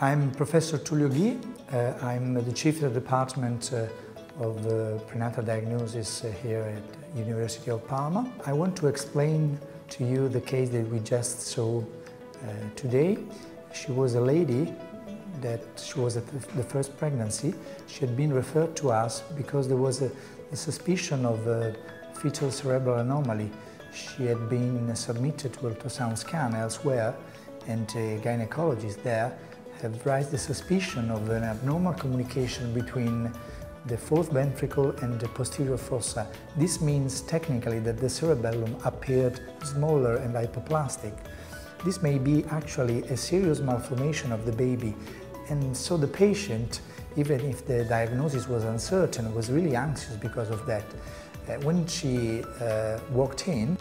I'm Professor Tullio Ghi. I'm the Chief of the Department of Prenatal Diagnosis here at University of Parma. I want to explain to you the case that we just saw today. She was a lady she was at the first pregnancy. She had been referred to us because there was a suspicion of a fetal cerebral anomaly. She had been submitted to ultrasound scan elsewhere, and a gynecologist there have raised the suspicion of an abnormal communication between the fourth ventricle and the posterior fossa. This means technically that the cerebellum appeared smaller and hypoplastic. This may be actually a serious malformation of the baby, and so the patient, even if the diagnosis was uncertain, was really anxious because of that. When she walked in,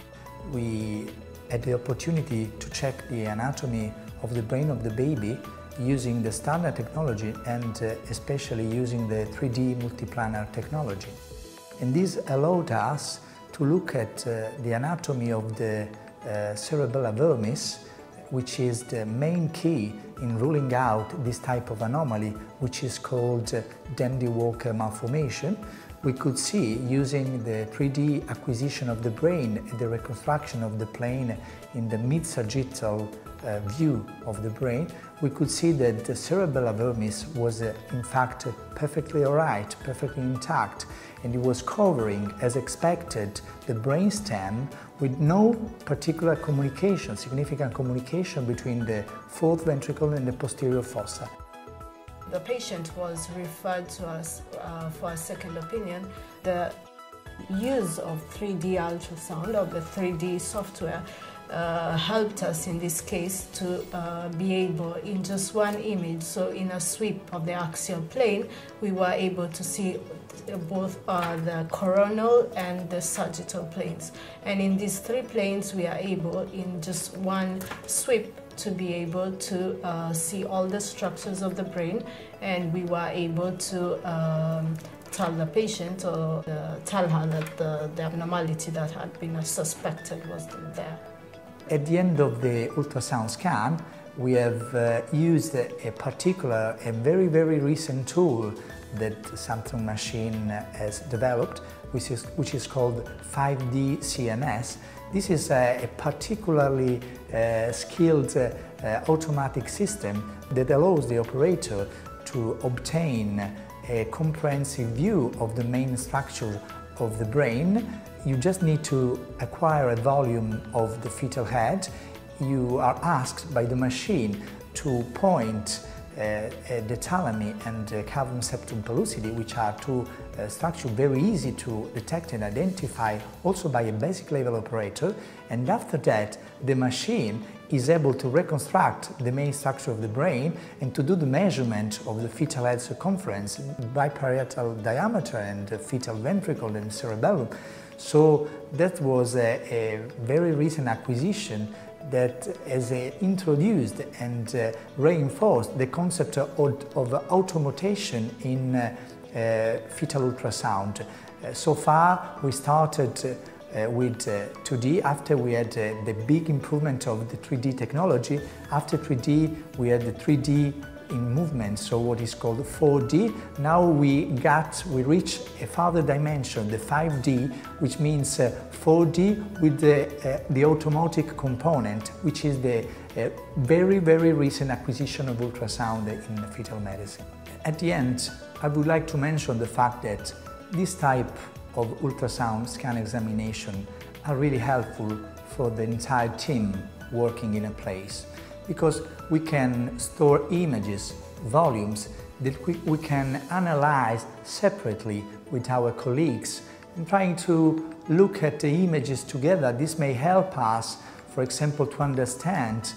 we had the opportunity to check the anatomy of the brain of the baby using the standard technology and especially using the 3D multiplanar technology. And this allowed us to look at the anatomy of the cerebellar vermis, which is the main key in ruling out this type of anomaly, which is called Dandy-Walker malformation. We could see, using the 3D acquisition of the brain and the reconstruction of the plane in the mid-sagittal view of the brain, we could see that the cerebellar vermis was in fact perfectly alright, perfectly intact, and it was covering, as expected, the brainstem with no particular communication, significant communication between the fourth ventricle and the posterior fossa. The patient was referred to us for a second opinion. The use of 3D ultrasound, of the 3D software, helped us in this case to be able, in just one image, so in a sweep of the axial plane, we were able to see both the coronal and the sagittal planes. And in these three planes, we are able, in just one sweep, to be able to see all the structures of the brain, and we were able to tell the patient or tell her that the abnormality that had been suspected was there. At the end of the ultrasound scan, we have used a particular and very, very recent tool that Samsung machine has developed, which is called 5D CNS. This is a particularly skilled automatic system that allows the operator to obtain a comprehensive view of the main structure of the brain. You just need to acquire a volume of the fetal head. You are asked by the machine to point the thalami and the cavum septum pellucidi, which are two structures very easy to detect and identify also by a basic level operator, and after that the machine is able to reconstruct the main structure of the brain and to do the measurement of the fetal head circumference, biparietal diameter and the fetal ventricle and cerebellum. So that was a very recent acquisition that has introduced and reinforced the concept of automotation in fetal ultrasound. So far we started with 2D. After we had the big improvement of the 3D technology, after 3D we had the 3D in movement, so what is called 4D. Now we reach a further dimension, the 5D, which means 4D with the automotive component, which is the very, very recent acquisition of ultrasound in fetal medicine. At the end, I would like to mention the fact that this type of ultrasound scan examination are really helpful for the entire team working in a place, because we can store images, volumes that we can analyze separately with our colleagues, and trying to look at the images together. This may help us, for example, to understand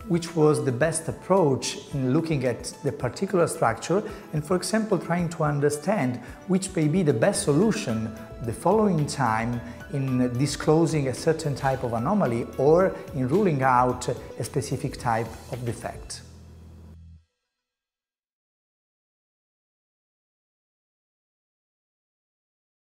which was the best approach in looking at the particular structure, and for example trying to understand which may be the best solution the following time in disclosing a certain type of anomaly or in ruling out a specific type of defect.